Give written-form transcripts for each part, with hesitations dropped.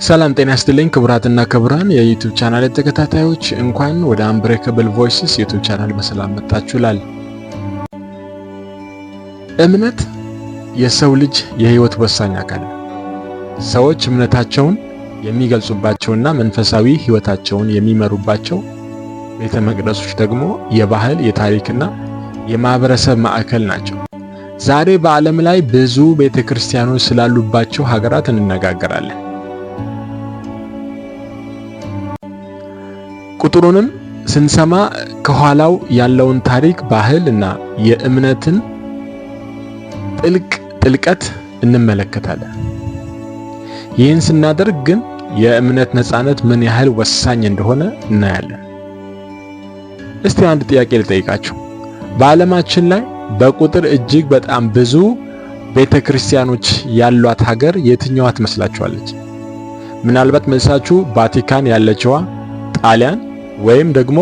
ሰላም ጤና ይስጥልኝ ክቡራትና ክቡራን የዩቲዩብ ቻናል ተከታታዮች እንኳን ወደ አንብሬከብል ቮይስስ ዩቲዩብ ቻናል በሰላም መጣችሁላል። እምነት የሰው ልጅ የህይወት ወሳኝ አካል ነው። ሰዎች እምነታቸውን የሚገልጹባቸውና መንፈሳዊ ህይወታቸውን የሚመሩባቸው ቤተ መቅደሶች ደግሞ የባህል የታሪክና የማህበረሰብ ማዕከል ናቸው። ዛሬ በዓለም ላይ ብዙ ቤተክርስቲያኖች ስላሉባቸው ሀገራት እንነጋገራለን። ቁጥሩንም ስንሰማ ከኋላው ያለውን ታሪክ፣ ባህል እና የእምነትን ጥልቀት እንመለከታለን። ይህን ስናደርግ ግን የእምነት ነፃነት ምን ያህል ወሳኝ እንደሆነ እናያለን። እስቲ አንድ ጥያቄ ልጠይቃችሁ። በዓለማችን ላይ በቁጥር እጅግ በጣም ብዙ ቤተክርስቲያኖች ያሏት ሀገር የትኛዋ ትመስላችኋለች? ምናልባት መልሳችሁ ቫቲካን ያለችዋ፣ ጣሊያን ወይም ደግሞ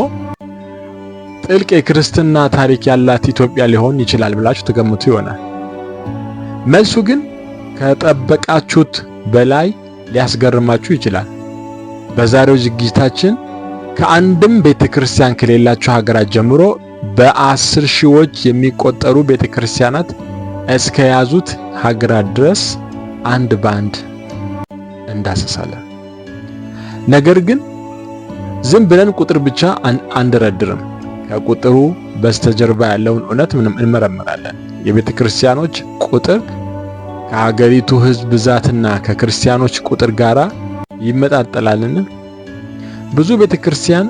ጥልቅ የክርስትና ታሪክ ያላት ኢትዮጵያ ሊሆን ይችላል ብላችሁ ተገምቱ ይሆናል። መልሱ ግን ከጠበቃችሁት በላይ ሊያስገርማችሁ ይችላል። በዛሬው ዝግጅታችን ከአንድም ቤተክርስቲያን ከሌላቸው ሀገራት ጀምሮ በ10 ሺዎች የሚቆጠሩ ቤተክርስቲያናት እስከ ያዙት ሀገራት ድረስ አንድ ባንድ እንዳሰሳለን። ነገር ግን ዝም ብለን ቁጥር ብቻ አንደረድርም። ከቁጥሩ በስተጀርባ ያለውን እውነት እንመረምራለን። የቤተክርስቲያኖች ቁጥር ከሀገሪቱ ሕዝብ ብዛትና ከክርስቲያኖች ቁጥር ጋራ ይመጣጠላልን? ብዙ ቤተክርስቲያን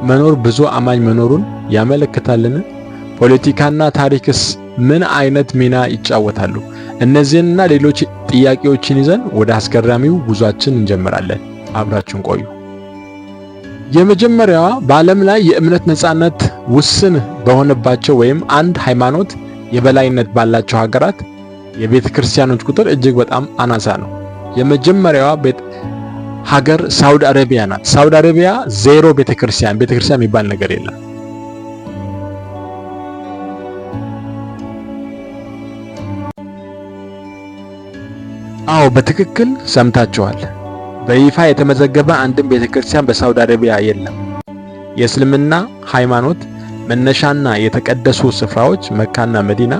መኖር ብዙ አማኝ መኖሩን ያመለክታልን? ፖለቲካና ታሪክስ ምን አይነት ሚና ይጫወታሉ? እነዚህንና ሌሎች ጥያቄዎችን ይዘን ወደ አስገራሚው ጉዟችን እንጀምራለን። አብራችሁን ቆዩ። የመጀመሪያዋ በዓለም ላይ የእምነት ነፃነት ውስን በሆነባቸው ወይም አንድ ሃይማኖት የበላይነት ባላቸው ሀገራት የቤተ ክርስቲያኖች ቁጥር እጅግ በጣም አናሳ ነው። የመጀመሪያዋ ሀገር ሳውዲ አረቢያ ናት። ሳውዲ አረቢያ ዜሮ ቤተክርስቲያን የሚባል ነገር የለም። አዎ በትክክል ሰምታችኋል። በይፋ የተመዘገበ አንድም ቤተክርስቲያን በሳውዲ አረቢያ የለም። የእስልምና ሃይማኖት መነሻና የተቀደሱ ስፍራዎች መካና መዲና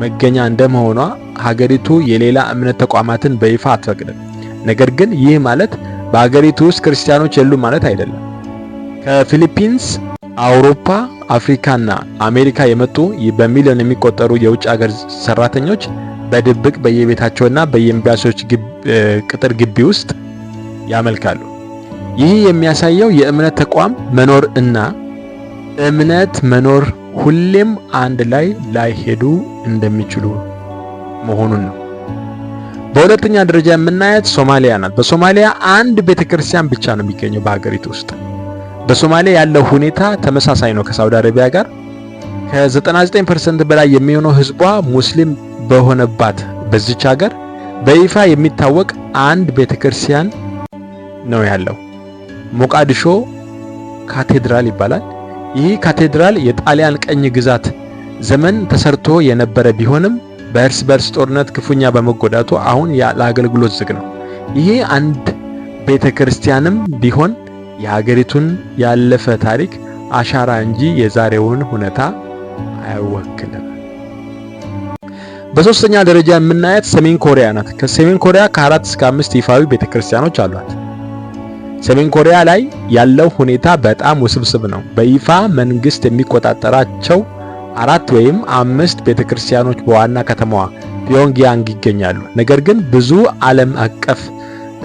መገኛ እንደመሆኗ ሀገሪቱ የሌላ እምነት ተቋማትን በይፋ አትፈቅድም። ነገር ግን ይህ ማለት በሀገሪቱ ውስጥ ክርስቲያኖች የሉም ማለት አይደለም። ከፊሊፒንስ፣ አውሮፓ፣ አፍሪካና አሜሪካ የመጡ በሚሊዮን የሚቆጠሩ የውጭ ሀገር ሰራተኞች በድብቅ በየቤታቸውና በየኤምባሲዎች ቅጥር ግቢ ውስጥ ያመልካሉ። ይህ የሚያሳየው የእምነት ተቋም መኖር እና እምነት መኖር ሁሌም አንድ ላይ ላይሄዱ እንደሚችሉ መሆኑን ነው። በሁለተኛ ደረጃ የምናያት ሶማሊያ ናት። በሶማሊያ አንድ ቤተክርስቲያን ብቻ ነው የሚገኘው በሀገሪቱ ውስጥ። በሶማሊያ ያለው ሁኔታ ተመሳሳይ ነው ከሳውዲ አረቢያ ጋር። ከ99% በላይ የሚሆነው ህዝቧ ሙስሊም በሆነባት በዚች ሀገር በይፋ የሚታወቅ አንድ ቤተክርስቲያን ነው ያለው። ሞቃዲሾ ካቴድራል ይባላል። ይህ ካቴድራል የጣሊያን ቀኝ ግዛት ዘመን ተሰርቶ የነበረ ቢሆንም በእርስ በርስ ጦርነት ክፉኛ በመጎዳቱ አሁን ለአገልግሎት ዝግ ነው። ይህ አንድ ቤተክርስቲያንም ቢሆን የሀገሪቱን ያለፈ ታሪክ አሻራ እንጂ የዛሬውን ሁኔታ አይወክልም። በሶስተኛ ደረጃ የምናያት ሰሜን ኮሪያ ናት። ከሰሜን ኮሪያ ከ4 እስከ 5 ይፋዊ ቤተክርስቲያኖች አሏት። ሰሜን ኮሪያ ላይ ያለው ሁኔታ በጣም ውስብስብ ነው። በይፋ መንግስት የሚቆጣጠራቸው 4 ወይም 5 ቤተክርስቲያኖች በዋና ከተማዋ ፒዮንግያንግ ይገኛሉ። ነገር ግን ብዙ ዓለም አቀፍ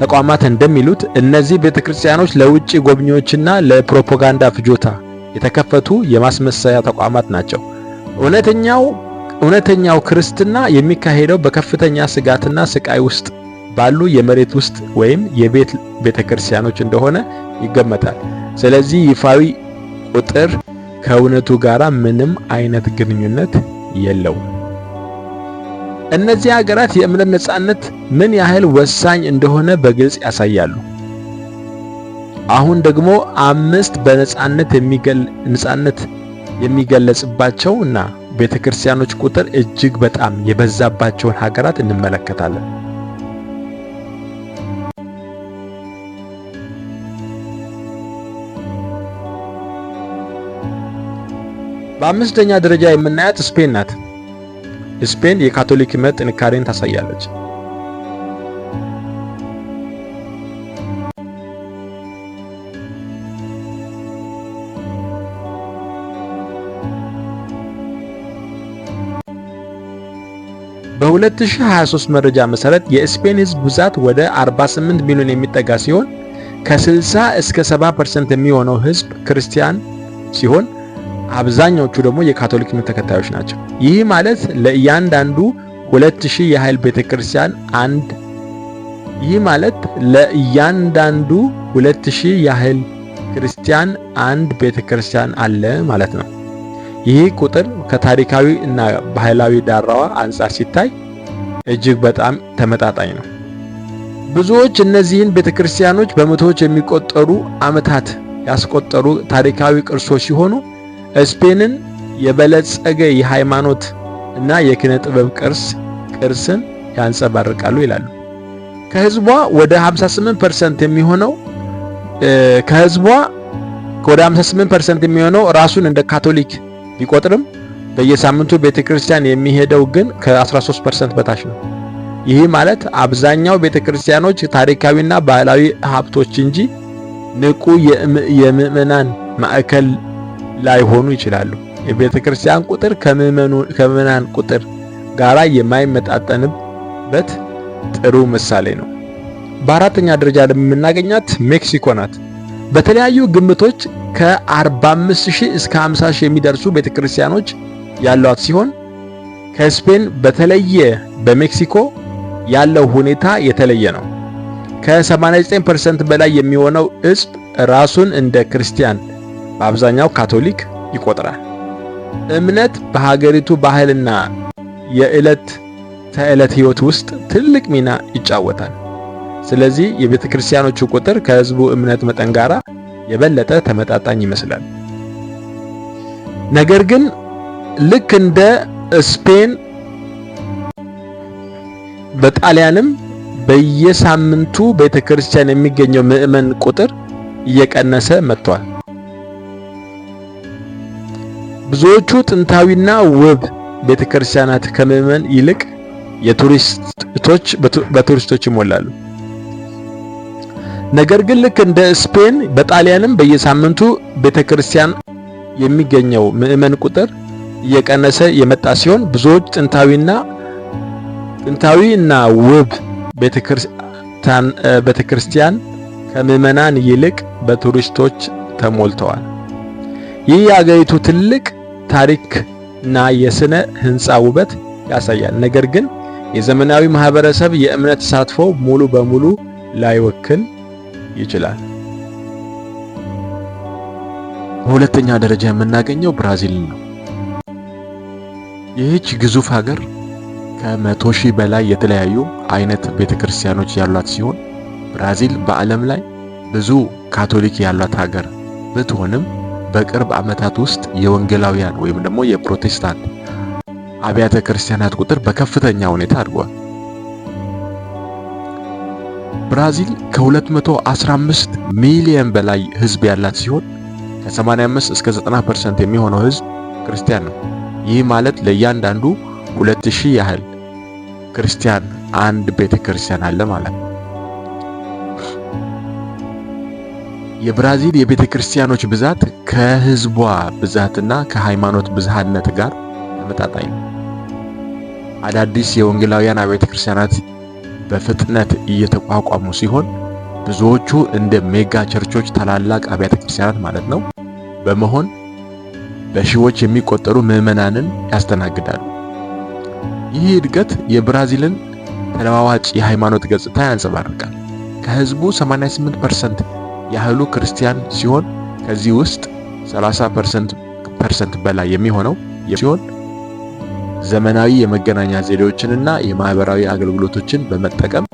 ተቋማት እንደሚሉት እነዚህ ቤተክርስቲያኖች ለውጭ ጎብኚዎችና ለፕሮፓጋንዳ ፍጆታ የተከፈቱ የማስመሰያ ተቋማት ናቸው። እውነተኛው ክርስትና የሚካሄደው በከፍተኛ ስጋትና ስቃይ ውስጥ ባሉ የመሬት ውስጥ ወይም የቤት ቤተክርስቲያኖች እንደሆነ ይገመታል። ስለዚህ ይፋዊ ቁጥር ከእውነቱ ጋር ምንም አይነት ግንኙነት የለውም። እነዚህ ሀገራት የእምነት ነፃነት ምን ያህል ወሳኝ እንደሆነ በግልጽ ያሳያሉ። አሁን ደግሞ 5 በነፃነት የሚገለጽባቸው እና ቤተክርስቲያኖች ቁጥር እጅግ በጣም የበዛባቸውን ሀገራት እንመለከታለን። በአምስተኛ ደረጃ የምናያት ስፔን ናት። ስፔን የካቶሊክ እምነት ጥንካሬን ታሳያለች። በ2023 መረጃ መሰረት የስፔን ሕዝብ ብዛት ወደ 48 ሚሊዮን የሚጠጋ ሲሆን ከ60 እስከ 70% የሚሆነው ሕዝብ ክርስቲያን ሲሆን አብዛኛዎቹ ደግሞ የካቶሊክ እምነት ተከታዮች ናቸው። ይህ ማለት ለእያንዳንዱ 2000 ያህል ቤተክርስቲያን ክርስቲያን አንድ ቤተክርስቲያን አለ ማለት ነው። ይህ ቁጥር ከታሪካዊ እና ባህላዊ ዳራዋ አንጻር ሲታይ እጅግ በጣም ተመጣጣኝ ነው። ብዙዎች እነዚህን ቤተክርስቲያኖች በመቶዎች የሚቆጠሩ ዓመታት ያስቆጠሩ ታሪካዊ ቅርሶች ሲሆኑ ስፔንን የበለጸገ የሃይማኖት እና የኪነ ጥበብ ቅርስን ያንጸባርቃሉ ይላሉ። ከህዝቧ ወደ 58% የሚሆነው ራሱን እንደ ካቶሊክ ቢቆጥርም በየሳምንቱ ቤተክርስቲያን የሚሄደው ግን ከ13% በታች ነው። ይህ ማለት አብዛኛው ቤተክርስቲያኖች ታሪካዊና ባህላዊ ሀብቶች እንጂ ንቁ የምዕመናን ማዕከል ላይሆኑ ይችላሉ። የቤተክርስቲያን ቁጥር ከምዕመናን ቁጥር ጋራ የማይመጣጠንበት ጥሩ ምሳሌ ነው። በአራተኛ ደረጃ የምናገኛት ሜክሲኮ ናት። በተለያዩ ግምቶች ከ45000 እስከ 50000 የሚደርሱ ቤተክርስቲያኖች ያሏት ሲሆን ከስፔን በተለየ በሜክሲኮ ያለው ሁኔታ የተለየ ነው። ከ89% በላይ የሚሆነው ሕዝብ ራሱን እንደ ክርስቲያን በአብዛኛው ካቶሊክ ይቆጥራል። እምነት በሀገሪቱ ባህልና የዕለት ተዕለት ሕይወት ውስጥ ትልቅ ሚና ይጫወታል። ስለዚህ የቤተክርስቲያኖቹ ቁጥር ከሕዝቡ እምነት መጠን ጋር የበለጠ ተመጣጣኝ ይመስላል። ነገር ግን ልክ እንደ ስፔን በጣሊያንም በየሳምንቱ ቤተክርስቲያን የሚገኘው ምዕመን ቁጥር እየቀነሰ መጥቷል። ብዙዎቹ ጥንታዊና ውብ ቤተክርስቲያናት ከምዕመን ይልቅ በቱሪስቶች ይሞላሉ። ነገር ግን ልክ እንደ ስፔን በጣሊያንም በየሳምንቱ ቤተክርስቲያን የሚገኘው ምዕመን ቁጥር እየቀነሰ የመጣ ሲሆን ብዙዎች ጥንታዊና ውብ ቤተክርስቲያን ከምዕመናን ይልቅ በቱሪስቶች ተሞልተዋል። ይህ የአገሪቱ ትልቅ ታሪክና የሥነ ሕንፃ ውበት ያሳያል። ነገር ግን የዘመናዊ ማህበረሰብ የእምነት ተሳትፎ ሙሉ በሙሉ ላይወክል ይችላል። በሁለተኛ ደረጃ የምናገኘው ብራዚል ነው። ይህች ግዙፍ ሀገር ከ100,000 በላይ የተለያዩ አይነት ቤተክርስቲያኖች ያሏት ሲሆን ብራዚል በዓለም ላይ ብዙ ካቶሊክ ያሏት ሀገር ብትሆንም በቅርብ ዓመታት ውስጥ የወንጌላውያን ወይም ደግሞ የፕሮቴስታንት አብያተ ክርስቲያናት ቁጥር በከፍተኛ ሁኔታ አድጓል። ብራዚል ከ215 ሚሊዮን በላይ ህዝብ ያላት ሲሆን ከ85 እስከ 90% የሚሆነው ህዝብ ክርስቲያን ነው። ይህ ማለት ለእያንዳንዱ 2000 ያህል ክርስቲያን አንድ ቤተክርስቲያን አለ ማለት ነው። የብራዚል የቤተክርስቲያኖች ብዛት ከህዝቧ ብዛትና ከሃይማኖት ብዝሃነት ጋር ተመጣጣኝ ነው። አዳዲስ የወንጌላውያን አብያተ ክርስቲያናት በፍጥነት እየተቋቋሙ ሲሆን ብዙዎቹ እንደ ሜጋ ቸርቾች ታላላቅ አብያተ ክርስቲያናት ማለት ነው በመሆን በሺዎች የሚቆጠሩ ምዕመናንን ያስተናግዳሉ። ይህ እድገት የብራዚልን ተለዋዋጭ የሃይማኖት ገጽታ ያንጸባርቃል። ከህዝቡ 88% ያህሉ ክርስቲያን ሲሆን ከዚህ ውስጥ 30% በላይ የሚሆነው ሲሆን ዘመናዊ የመገናኛ ዘዴዎችንና የማህበራዊ አገልግሎቶችን በመጠቀም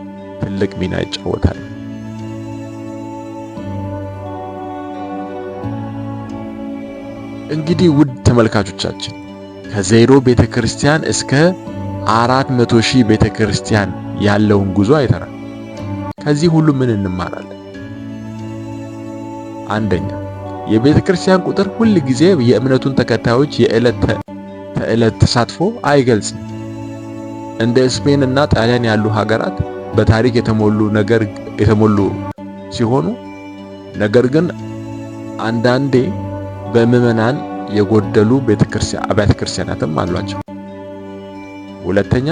ትልቅ ሚና ይጫወታል። እንግዲህ ውድ ተመልካቾቻችን ከዜሮ ቤተክርስቲያን እስከ 400,000 ቤተክርስቲያን ያለውን ጉዞ አይተናል። ከዚህ ሁሉ ምን እንማራለን? አንደኛ፣ የቤተ ክርስቲያን ቁጥር ሁል ጊዜ የእምነቱን ተከታዮች የዕለት ተዕለት ተሳትፎ አይገልጽም። እንደ ስፔን እና ጣሊያን ያሉ ሀገራት በታሪክ የተሞሉ ሲሆኑ ነገር ግን አንዳንዴ በምዕመናን የጎደሉ አብያተ ክርስቲያናትም አሏቸው። ሁለተኛ፣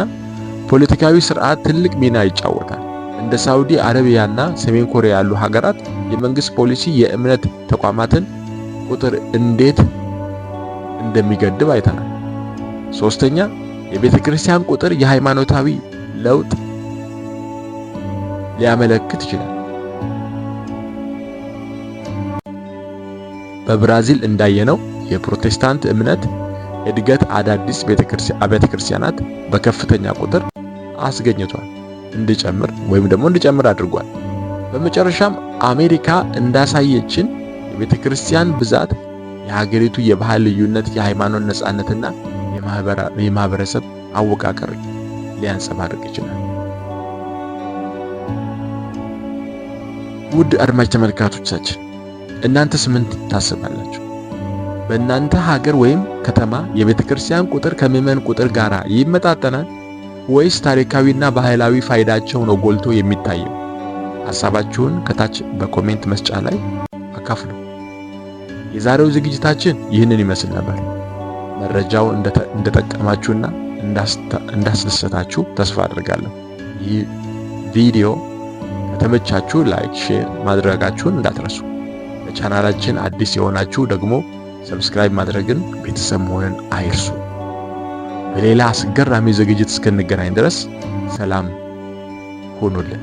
ፖለቲካዊ ስርዓት ትልቅ ሚና ይጫወታል። እንደ ሳውዲ አረቢያና ሰሜን ኮሪያ ያሉ ሀገራት የመንግስት ፖሊሲ የእምነት ተቋማትን ቁጥር እንዴት እንደሚገድብ አይተናል። ሶስተኛ፣ የቤተ ክርስቲያን ቁጥር የሃይማኖታዊ ለውጥ ሊያመለክት ይችላል። በብራዚል እንዳየነው የፕሮቴስታንት እምነት እድገት አዳዲስ አብያተ ክርስቲያናት በከፍተኛ ቁጥር አስገኝቷል፣ እንዲጨምር አድርጓል። በመጨረሻም አሜሪካ እንዳሳየችን የቤተ ክርስቲያን ብዛት የሀገሪቱ የባህል ልዩነት፣ የሃይማኖት ነጻነትና የማህበረሰብ አወቃቀር ሊያንጸባርቅ ይችላል። ውድ አድማጭ ተመልካቾቻችን እናንተስ ምን ታስባላችሁ? በእናንተ ሀገር ወይም ከተማ የቤተ ክርስቲያን ቁጥር ከምዕመን ቁጥር ጋር ይመጣጠናል ወይስ ታሪካዊና ባህላዊ ፋይዳቸው ነው ጎልቶ የሚታየው? ሐሳባችሁን ከታች በኮሜንት መስጫ ላይ አካፍሉ። የዛሬው ዝግጅታችን ይህንን ይመስል ነበር። መረጃው እንደጠቀማችሁና እንዳስደሰታችሁ ተስፋ አድርጋለሁ። ይህ ቪዲዮ ከተመቻችሁ ላይክ፣ ሼር ማድረጋችሁን እንዳትረሱ። ለቻናላችን አዲስ የሆናችሁ ደግሞ ሰብስክራይብ ማድረግን ቤተሰብ መሆንን አይርሱ። በሌላ አስገራሚ ዝግጅት እስክንገናኝ ድረስ ሰላም ሁኑልን።